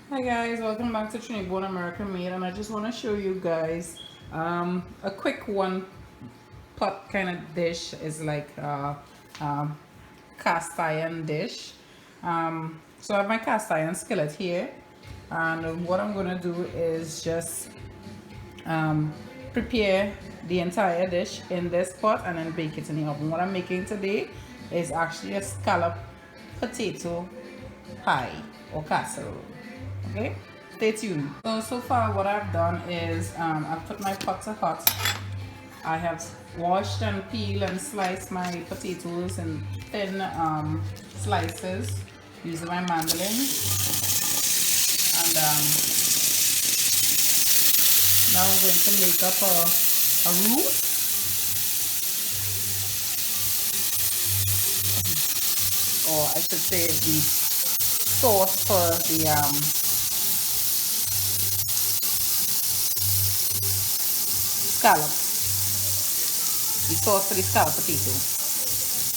Hi guys, welcome back to Trini-Born American Made, and I just want to show you guys a quick one pot kind of dish. Is like um, cast iron dish. So I have my cast iron skillet here, and what I'm gonna do is just um, prepare the entire dish in this pot and then bake it in the oven. What I'm making today is actually a scallop potato pie or casserole. Okay, stay tuned. So far what I've done is I've put my pot to hot. I have washed and peeled and sliced my potatoes in thin slices using my mandolin, and now I'm going to make up a roux, or I should say the sauce for the scallop, the sauce for the scallop potato.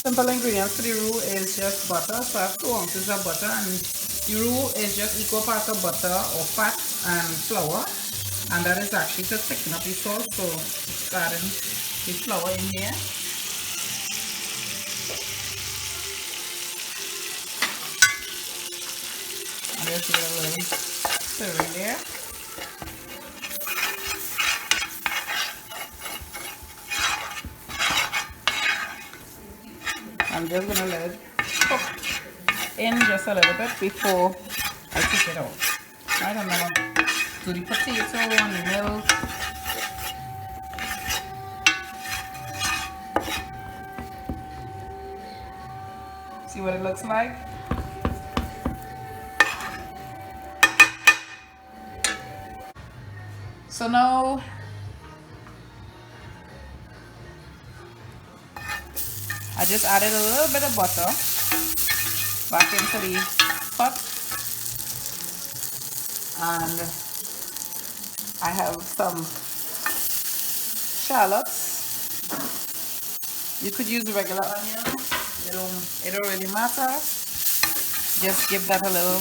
Simple ingredients for the roux is just butter. So I have 2 ounces of butter, and the roux is just equal parts of butter or fat and flour, and that is actually to thicken up the sauce. So just adding the flour in here. And just give it a little stir in there. I'm just gonna let it cook in just a little bit before I take it out. Right, I'm gonna do the potato and the milk. See what it looks like. So now I just added a little bit of butter back into the pot, and I have some shallots. You could use regular onion. It don't really matter. Just give that a little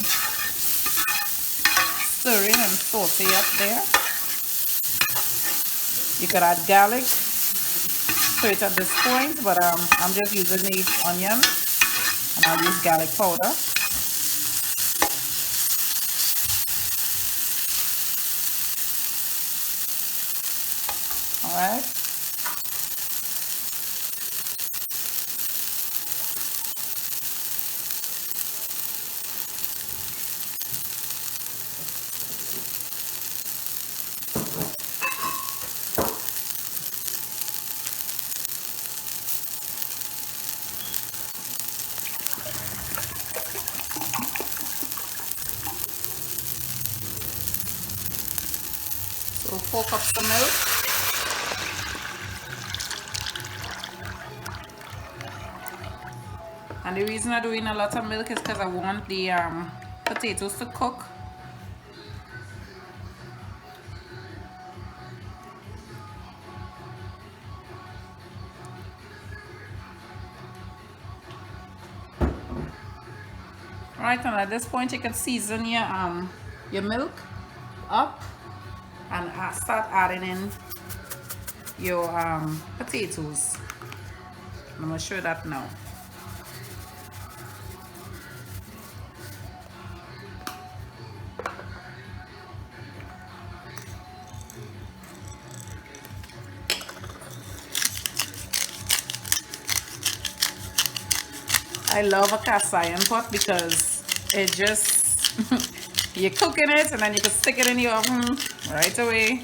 stirring and saute up there. You could add garlic straight at this point, but I'm just using the onion, and I'll use garlic powder. All right. So 4 cups of milk. And the reason I'm doing a lot of milk is because I want the potatoes to cook. Right, and at this point you can season your milk up and start adding in your potatoes. I'm gonna show that now. I love a cast iron pot because it just you're cooking it and then you can stick it in the oven right away,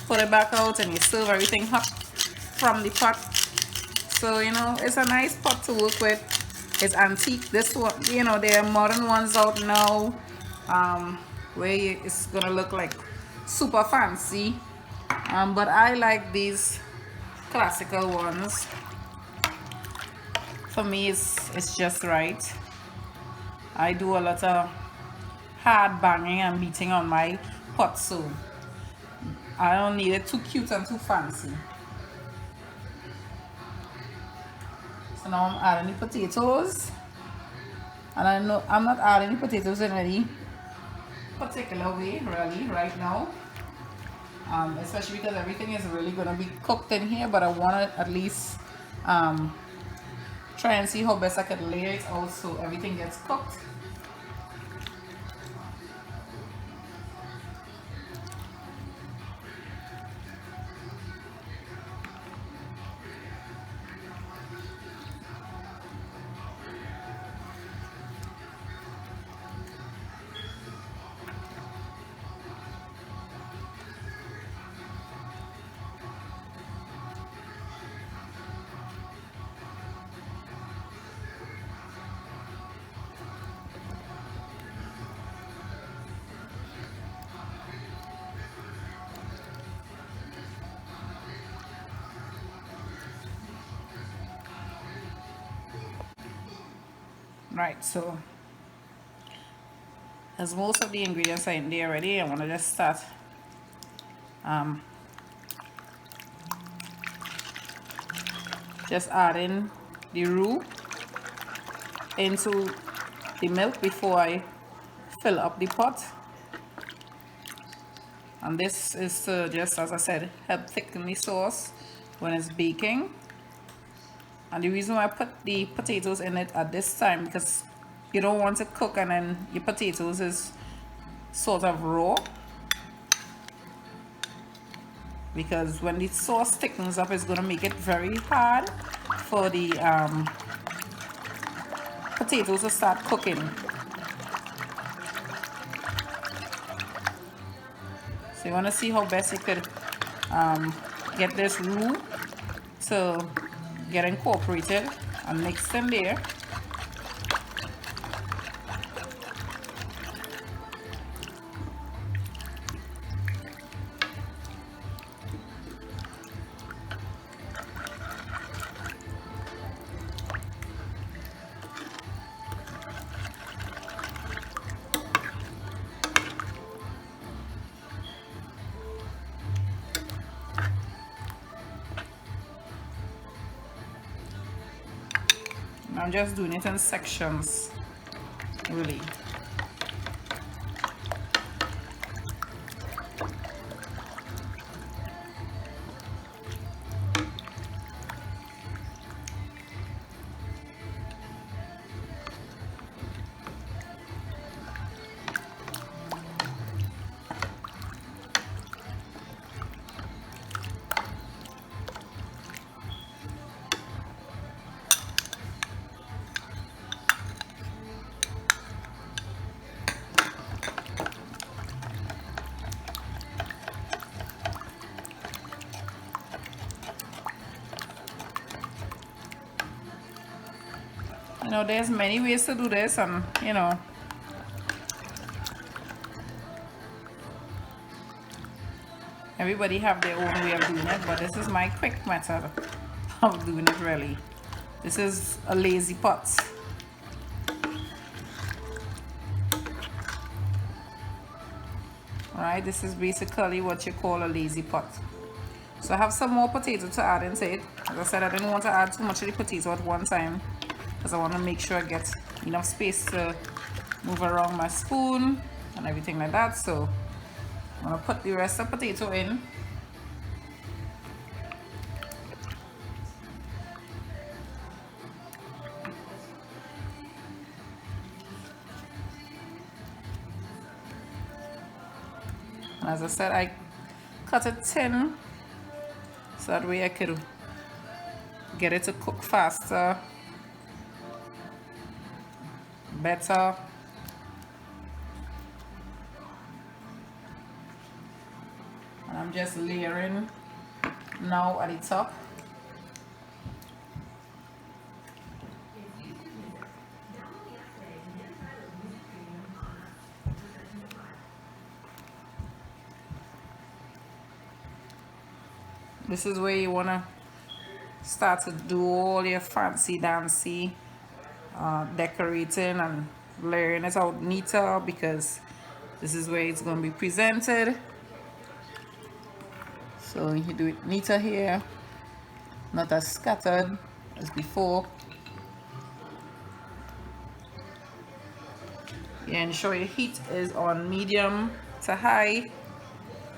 put it back out, and you serve everything hot from the pot. So it's a nice pot to work with. It's antique. This one, there are modern ones out now, where it's gonna look like super fancy, but I like these classical ones. For me, it's just right. I do a lot of hard banging and beating on my pot, so I don't need it too cute and too fancy. So now I'm adding the potatoes, and I know I'm not adding the potatoes in any particular way really right now, especially because everything is really going to be cooked in here, but I want to at least try and see how best I could layer it out so everything gets cooked. Right, so as most of the ingredients are in there already, I want to just start just adding the roux into the milk before I fill up the pot. And this is to just, as I said, help thicken the sauce when it's baking. And the reason why I put the potatoes in it at this time, because you don't want to cook and then your potatoes is sort of raw, because when the sauce thickens up, it's going to make it very hard for the potatoes to start cooking. So you want to see how best you could get this roux to get incorporated and mixed in there. I'm just doing it in sections, really. You know, there's many ways to do this, and you know, everybody have their own way of doing it, but this is my quick method of doing it really. This is a lazy pot. Alright, this is basically what you call a lazy pot. So I have some more potato to add into it. As I said, I didn't want to add too much of the potato at one time, because I want to make sure I get enough space to move around my spoon and everything like that. So I'm going to put the rest of the potato in. And as I said, I cut it thin so that way I could get it to cook faster, better. And I'm just layering now at the top. This is where you want to start to do all your fancy dancy decorating and layering it out neater, because this is where it's going to be presented. So you do it neater here, not as scattered as before. You ensure your heat is on medium to high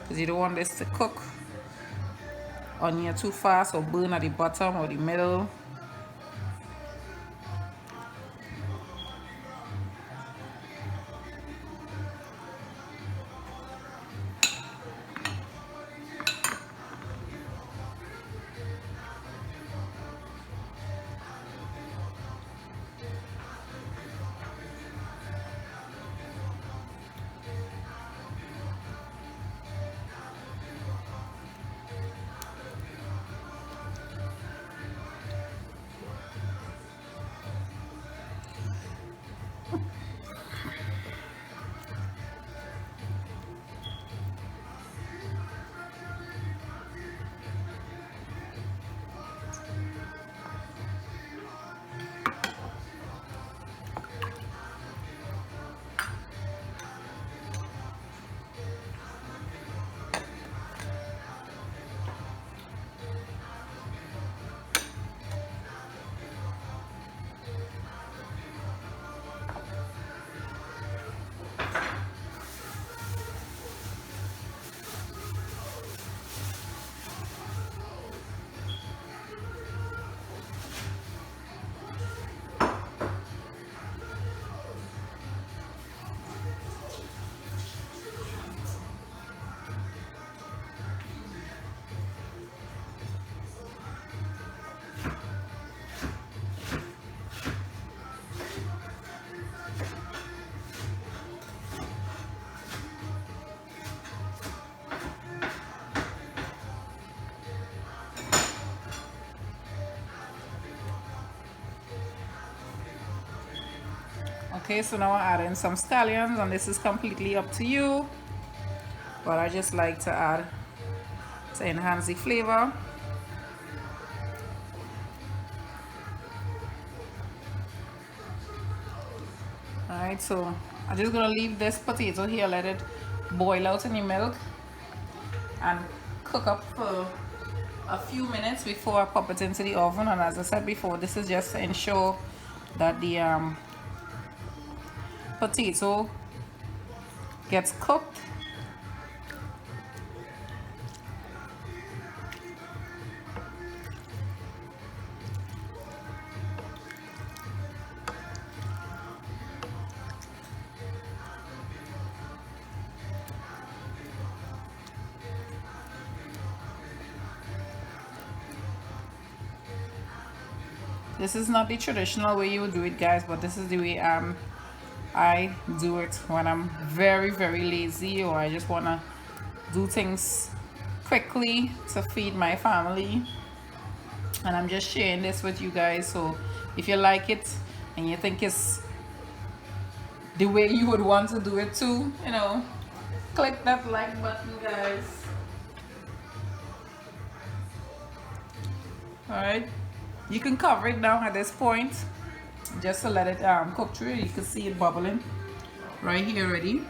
because you don't want this to cook on here too fast or burn at the bottom or the middle. Okay, so now I add in some scallions, and this is completely up to you, but I just like to add to enhance the flavor. Alright, so I'm just gonna leave this potato here, let it boil out in the milk and cook up for a few minutes before I pop it into the oven. And as I said before, this is just to ensure that the potato gets cooked. This is not the traditional way you would do it, guys, but this is the way I do it when I'm very lazy, or I just want to do things quickly to feed my family. And I'm just sharing this with you guys, so if you like it and you think it's the way you would want to do it too, you know, click that like button, guys. Alright, you can cover it down at this point just to let it cook through. You can see it bubbling right here already.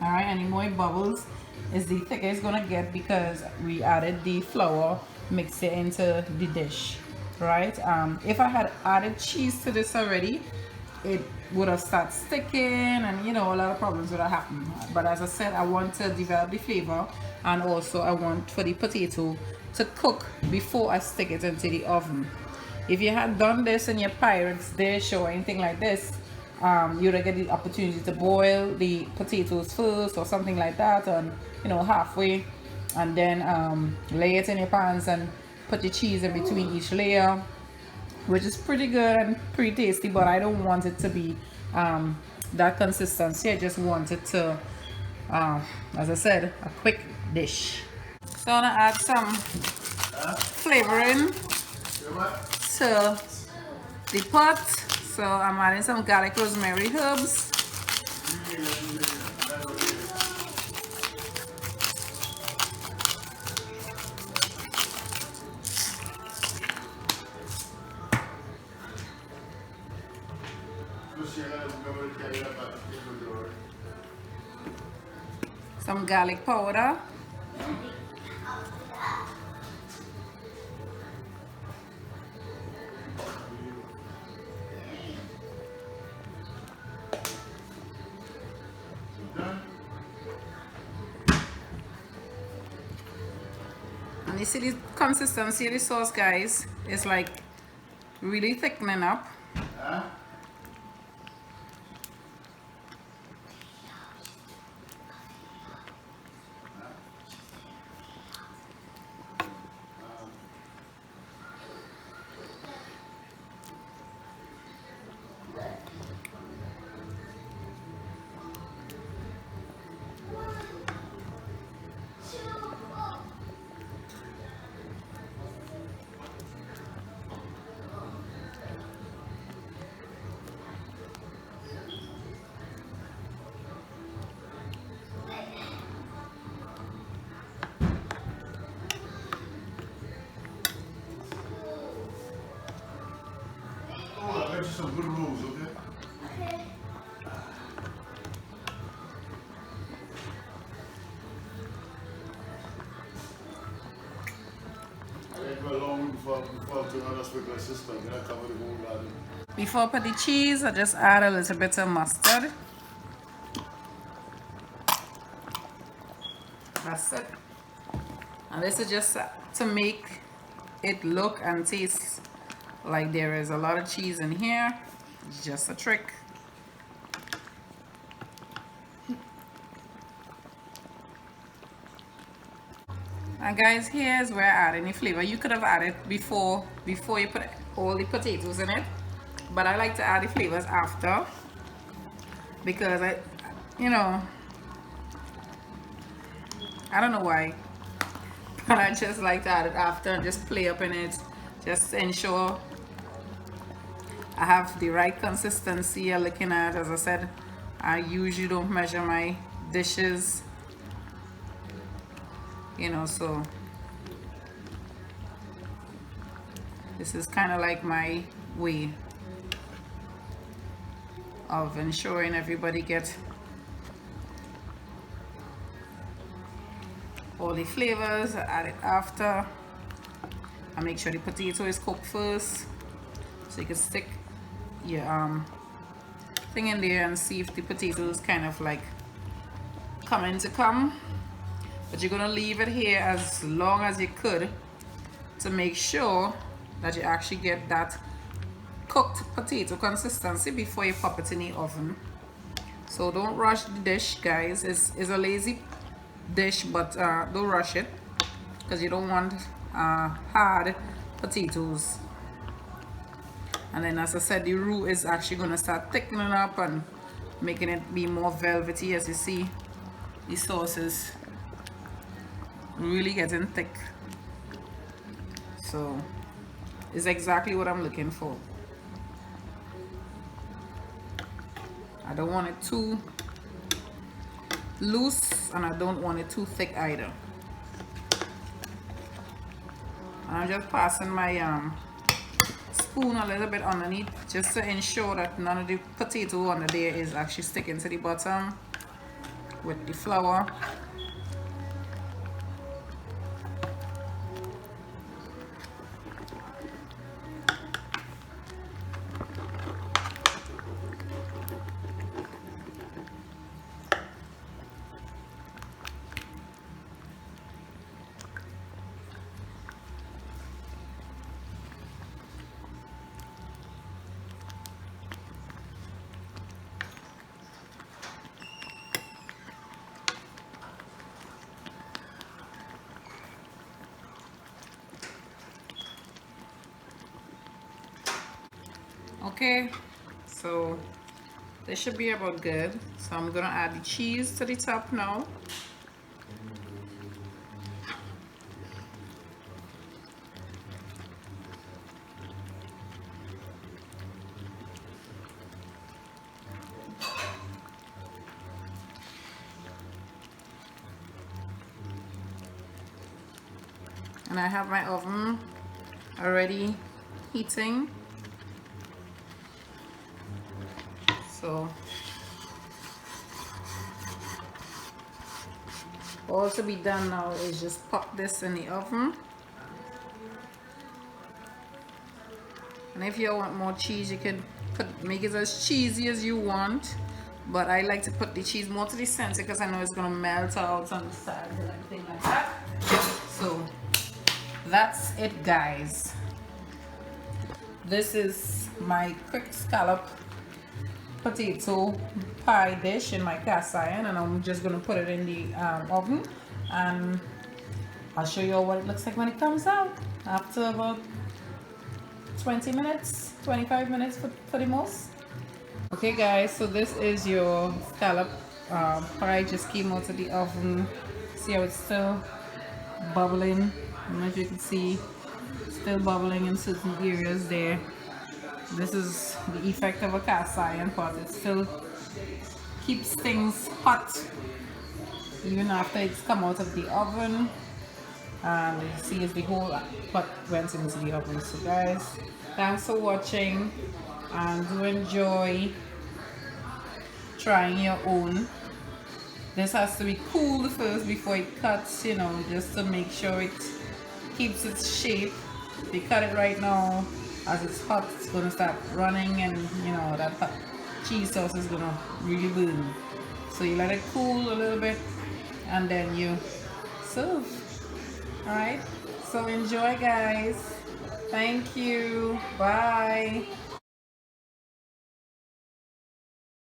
Alright, any more bubbles is the thicker it's gonna get because we added the flour mixed it into the dish, right? If I had added cheese to this already, it would have started sticking, and you know, a lot of problems would have happened. But as I said, I want to develop the flavor, and also I want for the potato to cook before I stick it into the oven. If you had done this in your Pirates dish or anything like this, you would get the opportunity to boil the potatoes first or something like that, and you know, halfway, and then lay it in your pans and put the cheese in between each layer, which is pretty good and pretty tasty. But I don't want it to be that consistency. I just want it to, as I said, a quick dish. So I'm gonna add some flavoring to the pot. So I'm adding some garlic, rosemary, herbs. Some garlic powder. And you see the consistency of the sauce, guys, is like really thickening up. Some good rules, okay? Before I put the cheese, I just add a little bit of mustard. That's it. And this is just to make it look and taste like there is a lot of cheese in here. It's just a trick. And guys, here's where I add any flavor. You could have added before you put all the potatoes in it, but I like to add the flavors after because I don't know why, but I just like to add it after and just play up in it, just to ensure I have the right consistency you're looking at. As I said, I usually don't measure my dishes, so this is kind of like my way of ensuring everybody gets all the flavors. I add it after. I make sure the potato is cooked first, so you can stick your thing in there and see if the potatoes kind of like coming to come. But you're gonna leave it here as long as you could to make sure that you actually get that cooked potato consistency before you pop it in the oven. So don't rush the dish, guys. It's a lazy dish, but don't rush it because you don't want hard potatoes. And then, as I said, the roux is actually gonna start thickening up and making it be more velvety. As you see, the sauce is really getting thick, so it's exactly what I'm looking for. I don't want it too loose and I don't want it too thick either. I'm just passing my spoon a little bit underneath just to ensure that none of the potato under there is actually sticking to the bottom with the flour. Okay, so this should be about good. So I'm gonna add the cheese to the top now. And I have my oven already heating. So all to be done now is just pop this in the oven. And if you want more cheese, you can make it as cheesy as you want, but I like to put the cheese more to the center because I know it's gonna melt out on the sides and everything like that. So that's it, guys. This is my quick scallop potato pie dish in my cast iron, and I'm just gonna put it in the oven, and I'll show you all what it looks like when it comes out after about 20 minutes, 25 minutes for the most. Okay guys, so this is your scallop pie. Just came out of the oven. See how it's still bubbling? I don't know if you can see, still bubbling in certain areas there. This is the effect of a cast iron pot. It still keeps things hot even after it's come out of the oven. And you see, as the whole pot went into the oven. So guys, thanks for watching, and do enjoy trying your own. This has to be cooled first before it cuts, you know, just to make sure it keeps its shape. If you cut it right now, as it's hot, it's gonna start running, and you know that hot cheese sauce is gonna really burn. So you let it cool a little bit, and then you serve. Alright, so enjoy guys. Thank you. Bye.